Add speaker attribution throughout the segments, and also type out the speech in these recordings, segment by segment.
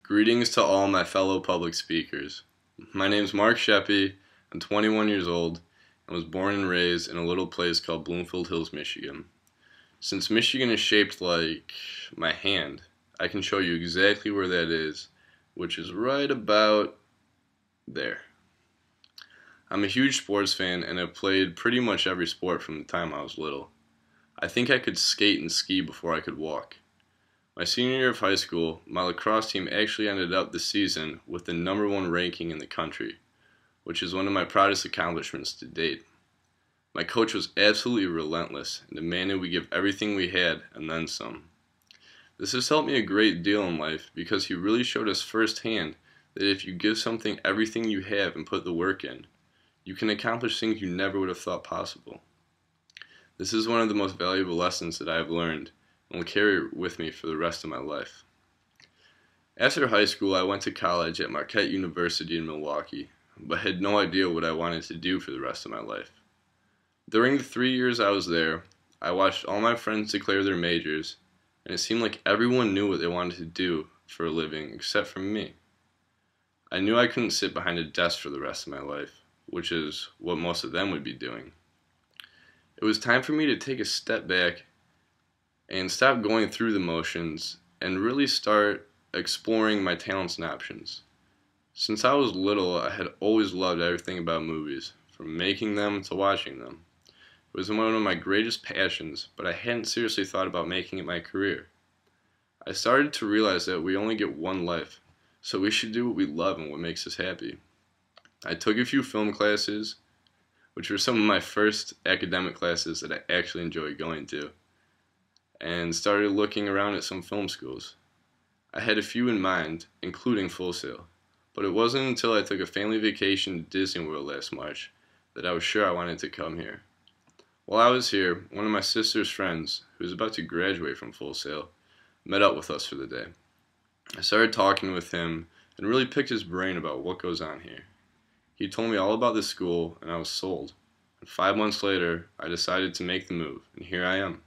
Speaker 1: Greetings to all my fellow public speakers. My name's Mark Sheppy. I'm 21 years old and was born and raised in a little place called Bloomfield Hills, Michigan. Since Michigan is shaped like my hand, I can show you exactly where that is, which is right about there. I'm a huge sports fan and have played pretty much every sport from the time I was little. I think I could skate and ski before I could walk. My senior year of high school, my lacrosse team actually ended up the season with the #1 ranking in the country, which is one of my proudest accomplishments to date. My coach was absolutely relentless and demanded we give everything we had and then some. This has helped me a great deal in life because he really showed us firsthand that if you give something everything you have and put the work in, you can accomplish things you never would have thought possible. This is one of the most valuable lessons that I have learned and will carry it with me for the rest of my life. After high school, I went to college at Marquette University in Milwaukee, but had no idea what I wanted to do for the rest of my life. During the 3 years I was there, I watched all my friends declare their majors, and it seemed like everyone knew what they wanted to do for a living except for me. I knew I couldn't sit behind a desk for the rest of my life, which is what most of them would be doing. It was time for me to take a step back and stop going through the motions and really start exploring my talents and options. Since I was little, I had always loved everything about movies, from making them to watching them. It was one of my greatest passions, but I hadn't seriously thought about making it my career. I started to realize that we only get one life, so we should do what we love and what makes us happy. I took a few film classes, which were some of my first academic classes that I actually enjoyed going to, and started looking around at some film schools. I had a few in mind, including Full Sail, but it wasn't until I took a family vacation to Disney World last March that I was sure I wanted to come here. While I was here, one of my sister's friends, who was about to graduate from Full Sail, met up with us for the day. I started talking with him and really picked his brain about what goes on here. He told me all about the school and I was sold. And 5 months later, I decided to make the move, and here I am.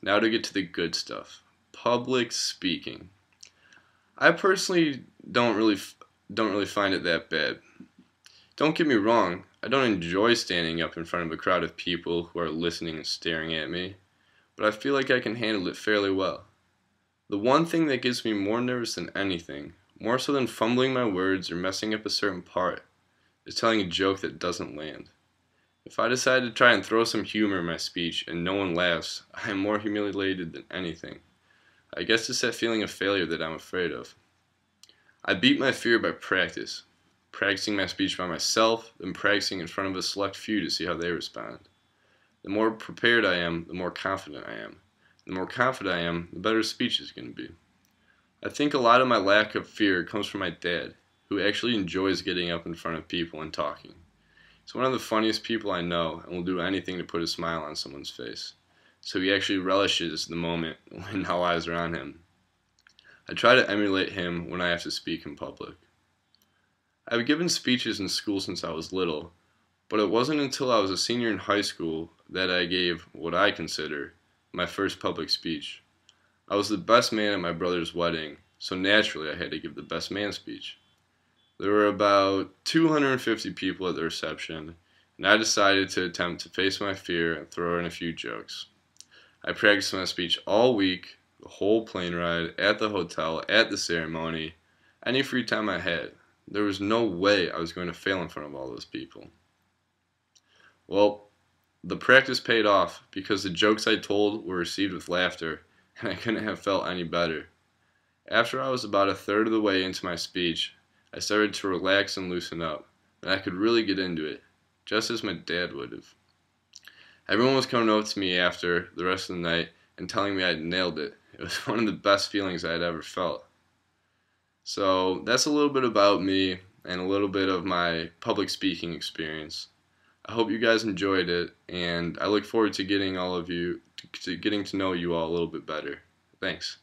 Speaker 1: Now to get to the good stuff. Public speaking. I personally don't really find it that bad. Don't get me wrong, I don't enjoy standing up in front of a crowd of people who are listening and staring at me, but I feel like I can handle it fairly well. The one thing that gets me more nervous than anything, more so than fumbling my words or messing up a certain part, is telling a joke that doesn't land. If I decide to try and throw some humor in my speech and no one laughs, I am more humiliated than anything. I guess it's that feeling of failure that I'm afraid of. I beat my fear by practicing my speech by myself, then practicing in front of a select few to see how they respond. The more prepared I am, the more confident I am. The more confident I am, the better the speech is going to be. I think a lot of my lack of fear comes from my dad, who actually enjoys getting up in front of people and talking. He's one of the funniest people I know and will do anything to put a smile on someone's face. So he actually relishes the moment when all eyes are on him. I try to emulate him when I have to speak in public. I've given speeches in school since I was little, but it wasn't until I was a senior in high school that I gave what I consider my first public speech. I was the best man at my brother's wedding, so naturally I had to give the best man speech. There were about 250 people at the reception, and I decided to attempt to face my fear and throw in a few jokes. I practiced my speech all week, the whole plane ride, at the hotel, at the ceremony, any free time I had. There was no way I was going to fail in front of all those people. Well, the practice paid off because the jokes I told were received with laughter, and I couldn't have felt any better. After I was about a third of the way into my speech, I started to relax and loosen up, and I could really get into it, just as my dad would have. Everyone was coming up to me after the rest of the night and telling me I'd nailed it. It was one of the best feelings I had ever felt. So that's a little bit about me and a little bit of my public speaking experience. I hope you guys enjoyed it, and I look forward to getting to know you all a little bit better. Thanks.